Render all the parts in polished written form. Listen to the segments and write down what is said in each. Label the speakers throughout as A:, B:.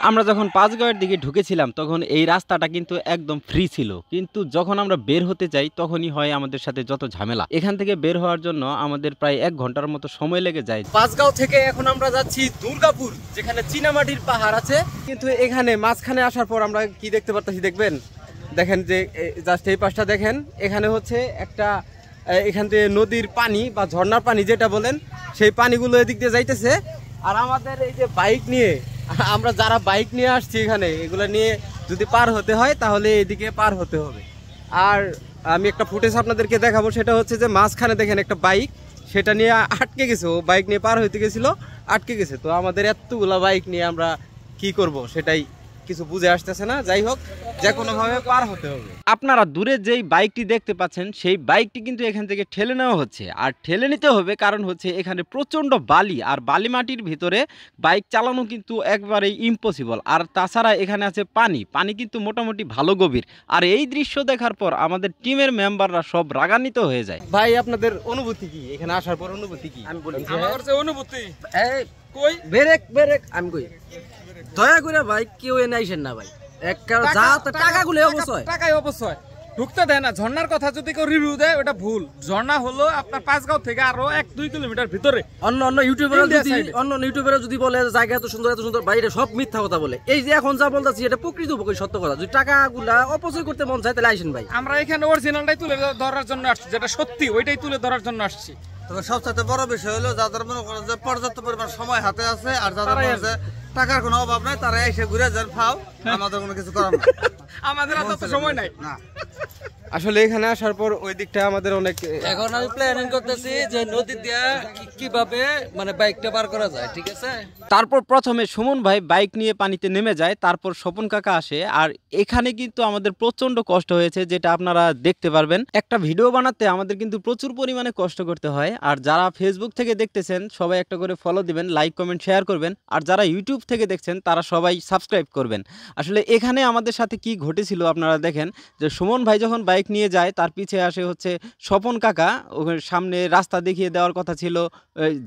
A: আমরা যখন পাঁচগাঁওয়ের দিকে ঢুকেছিলাম তখন এই রাস্তাটা কিন্তু একদম ফ্রি ছিল, কিন্তু যখন আমরা বের হতে যাই তখনই হয় আমাদের সাথে যত ঝামেলা। এখান থেকে বের হওয়ার জন্য আমাদের প্রায় 1 ঘন্টার মতো সময় লেগে যায়।
B: পাঁচগাঁও থেকে এখন আমরা যাচ্ছি দুর্গাপুর, যেখানে চীনামাটির পাহাড় আছে। কিন্তু এখানে মাঝখানে আসার পর আমরা কি দেখতে পারতেছি দেখবেন, দেখেন যে জাস্ট এই পাশটা দেখেন, এখানে হচ্ছে একটা এখান থেকে নদীর পানি বা ঝর্ণার পানি যেটা বলেন, সেই পানিগুলো এদিক দিয়ে যাইতেছে। আর আমাদের এই যে বাইক নিয়ে, আমরা যারা বাইক নিয়ে আসছি এখানে, এগুলো নিয়ে যদি পার হতে হয় তাহলে এদিকে পার হতে হবে। আর আমি একটা ফুটেজ আপনাদেরকে দেখাবো, সেটা হচ্ছে যে মাঝখানে দেখেন একটা বাইক, সেটা নিয়ে আটকে গেছে। ও বাইক নিয়ে পার হইতে গেছিল, আটকে গেছে। তো আমাদের এতগুলা বাইক নিয়ে আমরা কি করব সেটাই কিছু বুঝে আসতেছে না। যাই হোক, যে কোনো ভাবে পার হতে হবে।
A: আপনারা দূরে যেই বাইকটি দেখতে পাচ্ছেন সেই বাইকটি কিন্তু এখান থেকে ঠেলে নেওয়া হচ্ছে, আর ঠেলে নিতে হবে কারণ হচ্ছে এখানে প্রচণ্ড বালি, আর বালি মাটির ভিতরে বাইক চালানো কিন্তু একবারেই ইম্পসিবল। আর তাছাড়া এখানে আছে পানি, পানি কিন্তু মোটামুটি ভালো গভীর। আর এই দৃশ্য দেখার পর আমাদের টিমের মেম্বাররা সব রাগান্বিত হয়ে যায়।
B: ভাই, আপনাদের অনুভূতি কি এখানে আসার পর? অনুভূতি কি
C: আমি বলি?
D: আমার যে অনুভূতি,
C: এই
D: কই
C: ব্রেক ব্রেক আমি কই, দয়া করে ভাই কেউ এনে আইসেন না ভাই। এক যা টাকাগুলো অবশ্যই
D: টাকাই অবশ্যই ঢুকতে দেয় না। ঝর্ণার কথা যদি কেউ রিভিউ দেয় ওটা ভুল। ঝর্ণা হলো আপনার পাঁচগাঁও থেকে আরো 1-2 কিলোমিটার ভিতরে।
C: অন্য ইউটিউবাররা যদি বলে জায়গা এত সুন্দর বাইরে, সব মিথ্যা কথা বলে। এই যে এখন যা বলতেছি এটা প্রকৃত সত্য কথা। যদি টাকাগুলা অপচয় করতে মন চায় তাহলে আইসেন ভাই।
D: আমরা এখানে অরিজিনালটাই তুলে ধরার জন্য আসছি, যেটা সত্যি ওইটাই তুলে ধরার জন্য আসছি।
E: তবে সবচেয়ে বড় বিষয় হলো যাদের মনে করেন যে পর্যাপ্ত পরিমাণ সময় হাতে আছে, আর যাদের টাকার কোনো অভাব নাই, তারা এসে ঘুরে যান, ফাও, আমাদের কোনো কিছু করার না।
D: আমাদের হাতে তো সময় নাই।
E: না,
B: আসলে এখানে আসার পর ওই দিকটা আমাদের অনেক,
C: এখন আমি প্ল্যানিং করতেছি যে নদী দিয়ে কিভাবে মানে বাইকটা পার করা যায়, ঠিক আছে?
A: তারপর প্রথমে সুমন ভাই বাইক নিয়ে পানিতে নেমে যায়, তারপর স্বপন কাকা আসে। আর এখানে কিন্তু আমাদের প্রচন্ড কষ্ট হয়েছে, যেটা আপনারা দেখতে পারবেন। একটা ভিডিও বানাতে আমাদের কিন্তু প্রচুর পরিমাণে কষ্ট করতে হয়। আর যারা ফেসবুক থেকে দেখতেছেন সবাই একটা করে ফলো দিবেন, লাইক কমেন্ট শেয়ার করবেন। আর যারা ইউটিউব থেকে দেখছেন তারা সবাই সাবস্ক্রাইব করবেন। আসলে এখানে আমাদের সাথে কি ঘটেছিল আপনারা দেখেন, যে সুমন ভাই যখন বাইক নিয়ে যায় তার পিছে আসে হচ্ছে স্বপন কাকা। ওখানে সামনে রাস্তা দেখিয়ে দেওয়ার কথা ছিল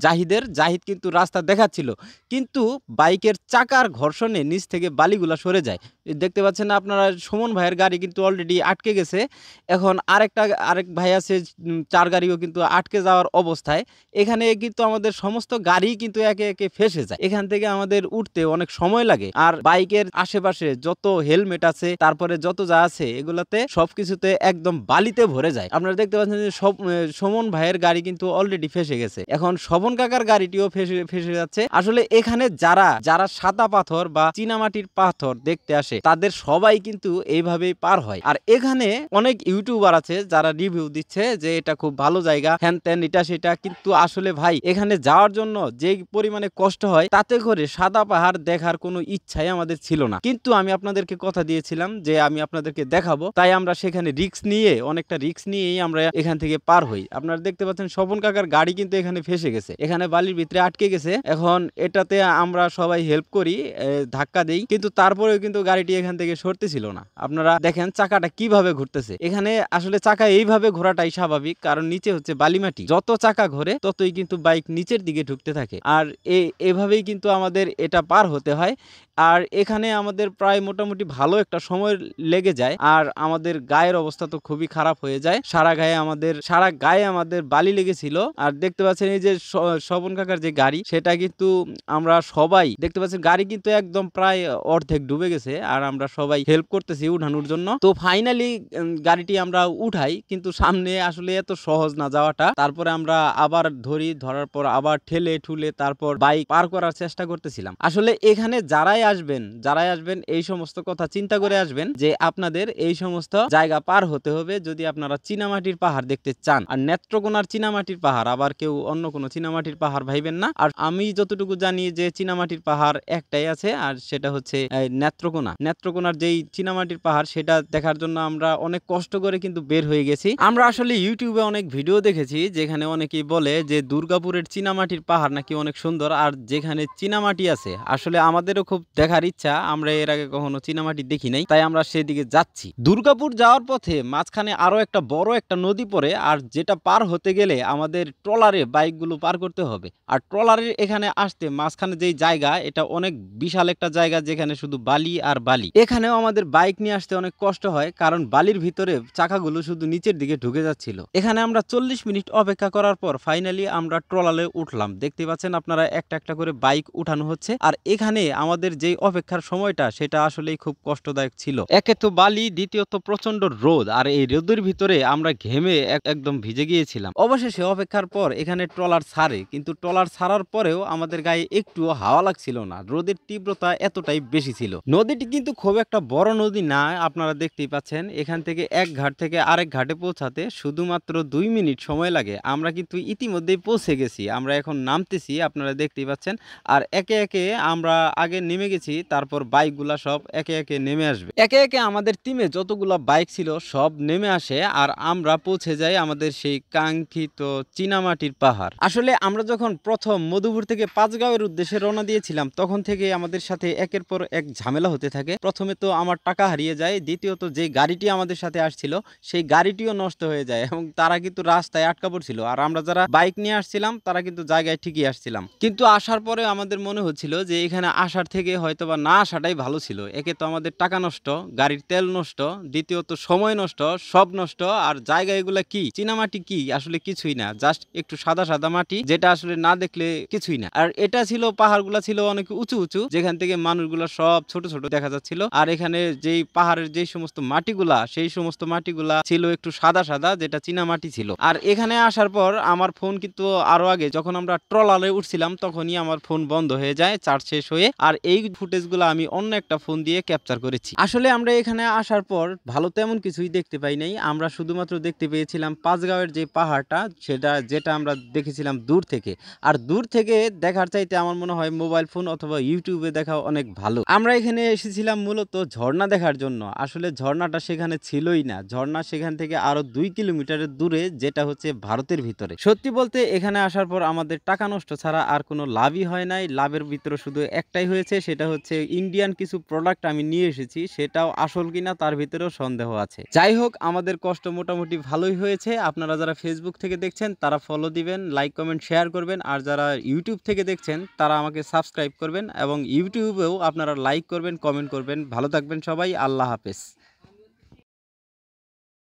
A: জাহিদ কিন্তু রাস্তা দেখাচ্ছিল, কিন্তু বাইকের চাকার ঘর্ষণে নিচ থেকে বালিগুলা সরে যায়। দেখতে পাচ্ছেন আপনারা, সুমন ভাইয়ের গাড়ি কিন্তু অলরেডি আটকে গেছে। এখন আরেক ভাই আছে, 4 গাড়িও কিন্তু আটকে যাওয়ার অবস্থায়। এখানে কিন্তু আমাদের সমস্ত গাড়ি কিন্তু একে একে ফেসে যায়। এখান থেকে আমাদের উঠতে অনেক সময় লাগে। আর বাইকের আশেপাশে যত হেলমেট আছে, তারপরে যত যা আছে, এগুলাতে সবকিছুতে একদম বালিতে ভরে যায়। আপনারা দেখতে পাচ্ছেন যে সুমন ভাইয়ের গাড়ি কিন্তু অলরেডি ফেসে গেছে। এখন স্বপন কাকার গাড়িটিও ফেসে যাচ্ছে। আসলে এখানে যারা সাদা পাথর বা চীনামাটির পাথর দেখতে আসে তাদের সবাই কিন্তু এইভাবেই পার হয়। আর এখানে অনেক ইউটিউবার আছে যারা রিভিউ দিচ্ছে যে এটা খুব ভালো জায়গা, হ্যান ত্যান এটা সেটা, কিন্তু আসলে ভাই এখানে যাওয়ার জন্য যে পরিমাণে কষ্ট হয়, তাতে করে সাদা পাহাড় দেখার কোনো ইচ্ছাই আমাদের ছিল না। কিন্তু আমি আপনাদেরকে কথা দিয়েছিলাম যে আমি আপনাদেরকে দেখাবো, তাই আমরা সেখানে অনেকটা রিস্ক নিয়েই আমরা এখান থেকে পার হই। আপনারা দেখতে পাচ্ছেন স্বপন কাকার গাড়ি কিন্তু এখানে ফেসে গেছে, এখানে বালির ভিতরে আটকে গেছে। এখন এটাতে আমরা সবাই হেল্প করি, ধাক্কা দেই, কিন্তু তারপরেও কিন্তু গাড়িটি এখান থেকে সরতেছিল না। আপনারা দেখেন চাকাটা কিভাবে ঘুরতেছে। এখানে আসলে চাকা এইভাবে ঘোরাটাই স্বাভাবিক, কারণ নিচে হচ্ছে বালিমাটি, যত চাকা ঘোরে ততই কিন্তু বাইক নিচের দিকে ঢুকতে থাকে। আর এভাবেই কিন্তু আমাদের এটা পার হতে হয়। আর এখানে আমাদের প্রায় মোটামুটি ভালো একটা সময় লেগে যায়। আর আমাদের গায়ের অবস্থা তো খুবই খারাপ হয়ে যায়, সারা গায়ে আমাদের বালি লেগেছিল। আর দেখতে পাচ্ছেন এই যে স্বপন কাকার যে গাড়ি, সেটা কিন্তু আমরা সবাই দেখতে পাচ্ছেন গাড়ি কিন্তু একদম প্রায় অর্ধেক ডুবে গেছে। আর আমরা সবাই হেল্প করতেছি উঠানোর জন্য। তো ফাইনালি গাড়িটি আমরা উঠাই, কিন্তু সামনে আসলে এত সহজ না যাওয়াটা। তারপরে আমরা আবার ধরার পর আবার ঠেলে ঠুলে তারপর বাইক পার করার চেষ্টা করতেছিলাম। আসলে এখানে যারাই আসবেন এই সমস্ত কথা চিন্তা করে আসবেন যে আপনাদের এই সমস্ত জায়গা পার হতে হবে যদি আপনারা চীনামাটির পাহাড় দেখতে চান। আর নেত্রকোনার চীনামাটির পাহাড়, আবার কেউ অন্য কোনো চীনামাটির পাহাড় ভাইবেন না। আর আমি যতটুকু জানি যে চীনামাটির পাহাড় একটাই আছে, আর সেটা হচ্ছে নেত্রকোনার যেই চীনামাটির পাহাড়, সেটা দেখার জন্য আমরা অনেক কষ্ট করে কিন্তু বের হয়ে গেছি। আমরা আসলে ইউটিউবে অনেক ভিডিও দেখেছি যেখানে অনেকেই বলে যে দুর্গাপুরের চীনামাটির পাহাড় নাকি অনেক সুন্দর, আর যেখানে চীনামাটি আছে আসলে আমাদেরও খুব দেখার ইচ্ছা। আমরা এর আগে কখনো চীনামাটি দেখি নাই, তাই আমরা সেদিকে যাচ্ছি। দুর্গাপুর যাওয়ার পথে মাঝখানে আরো একটা বড় একটা নদী পড়ে, আর যেটা পার হতে গেলে আমাদের ট্রলারে বাইকগুলো পার করতে হবে। আর ট্রলারের এখানে আসতে মাঝখানে যেই জায়গা, এটা অনেক বিশাল একটা জায়গা যেখানে শুধু বালি আর বালি। এখানেও আমাদের বাইক নিয়ে আসতে অনেক কষ্ট হয়, কারণ বালির ভিতরে চাকাগুলো শুধু নিচের দিকে ঢুকে যাচ্ছিল। এখানে আমরা 40 মিনিট অপেক্ষা করার পর ফাইনালি আমরা ট্রলারে উঠলাম। দেখতে পাচ্ছেন আপনারা একটা একটা করে বাইক উঠানো হচ্ছে। আর এখানে আমাদের যেই অপেক্ষার সময়টা সেটা আসলেই খুব কষ্টদায়ক ছিল। একে তো বালি, দ্বিতীয়ত প্রচন্ড রোদ, আর এই রোদের ভিতরে আমরা ঘেমে একদম ভিজে গিয়েছিলাম। অবশেষে অপেক্ষার পর এখানে ট্রলার ছাড়ে, কিন্তু ট্রলার ছাড়ার পরেও আমাদের গায়ে একটুও হাওয়া লাগছিল না, রোদের তীব্রতা এতটাই বেশি ছিল। নদীটি কিন্তু খুব একটা বড় নদী না, আপনারা দেখতেই পাচ্ছেন। এখান থেকে এক ঘাট থেকে আরেক ঘাটে পৌঁছাতে শুধুমাত্র 2 মিনিট সময় লাগে। আমরা কিন্তু ইতিমধ্যেই পৌঁছে গেছি, আমরা এখন নামতেছি, আপনারা দেখতেই পাচ্ছেন। আর একে একে আমরা আগে নেমে গেছি, তারপর বাইকগুলা সব একে একে নেমে আসবে। একে একে আমাদের টিমে যতগুলা বাইক ছিল সব নেমে আসে, আর আমরা পৌঁছে যাই আমাদের সেই কাঙ্ক্ষিত চীনামাটির পাহাড়। আসলে আমরা যখন প্রথম মধুপুর থেকে পাঁচগাঁওয়ের উদ্দেশ্যে রওনা দিয়েছিলাম, তখন থেকে আমাদের সাথে একের পর এক ঝামেলা হতে থাকে। প্রথমে তো আমার টাকা হারিয়ে যায়, দ্বিতীয়ত যে গাড়িটি আমাদের সাথে আসছিল সেই গাড়িটিও নষ্ট হয়ে যায়, এবং তারা কিন্তু রাস্তায় আটকা পড়ছিল। আর আমরা যারা বাইক নিয়ে আসছিলাম তারা কিন্তু জায়গায় ঠিকই আসছিলাম। কিন্তু আসার পরে আমাদের মনে হচ্ছিল যে এখানে আসার থেকে হয়তো বা না আসাটাই ভালো ছিল। একে তো আমাদের টাকা নষ্ট, গাড়ির তেল নষ্ট, দ্বিতীয়ত সময় নষ্ট, সব নষ্ট। আর জায়গা এগুলা কি, চীনামাটি কি, আসলে কিছুই না, জাস্ট একটু সাদা সাদা মাটি, যেটা আসলে না দেখলে কিছুই না। আর এটা ছিল, পাহাড়গুলা ছিল অনেক উঁচু উঁচু, যেখান থেকে মানুষগুলা সব ছোট ছোট দেখা যাচ্ছিল। আর এখানে যেই পাহাড়ের যে সমস্ত মাটিগুলা, সেই সমস্ত মাটিগুলা ছিল একটু সাদা সাদা, যেটা চীনামাটি ছিল। আর এখানে আসার পর আমার ফোন কিন্তু আরো আগে যখন আমরা ট্রলারে উঠছিলাম তখনই আমার ফোন বন্ধ হয়ে যায়, চার্জ শেষ হয়ে। আর এই ফুটেজগুলো আমি অন্য একটা ফোন দিয়ে ক্যাপচার করেছি। আসলে আমরা এখানে আসার পর ভালো তেমন কিছুই দেখতে পাই নাই, আমরা শুধুমাত্র দেখতে পেয়েছিলাম পাঁচগাঁওয়ের যে পাহাড়টা, যেটা আমরা দেখেছিলাম দূর থেকে। আর দূর থেকে দেখার চাইতে আমার মনে হয় মোবাইল ফোন অথবা ইউটিউবে দেখা অনেক ভালো। আমরা এখানে এসেছিলাম মূলত ঝর্ণা দেখার জন্য। আসলে ঝর্ণাটা সেখানে ছিলই না, ঝর্ণা সেখান থেকে আরো 2 কিলোমিটারের দূরে, যেটা হচ্ছে ভারতের ভিতরে। সত্যি বলতে এখানে আসার পর আমাদের টাকা নষ্ট ছাড়া আর কোনো লাভই হয় নাই। লাভের ভিতরে শুধু একটাই হয়েছে, সেটা হচ্ছে ইন্ডিয়ান কিছু প্রোডাক্ট আমি নিয়ে এসেছি, সেটাও আসল কিনা তার ভিতরেও সন্দেহ আছে। যাই হোক, আমাদের কষ্ট মোটামুটি ভালোই হয়েছে। আপনারা যারা ফেসবুক থেকে দেখছেন তারা ফলো দিবেন, লাইক কমেন্ট শেয়ার করবেন। আর যারা ইউটিউব থেকে দেখছেন তারা আমাকে সাবস্ক্রাইব করবেন, এবং ইউটিউবেও আপনারা লাইক করবেন, কমেন্ট করবেন। ভালো থাকবেন সবাই, আল্লাহ হাফেজ।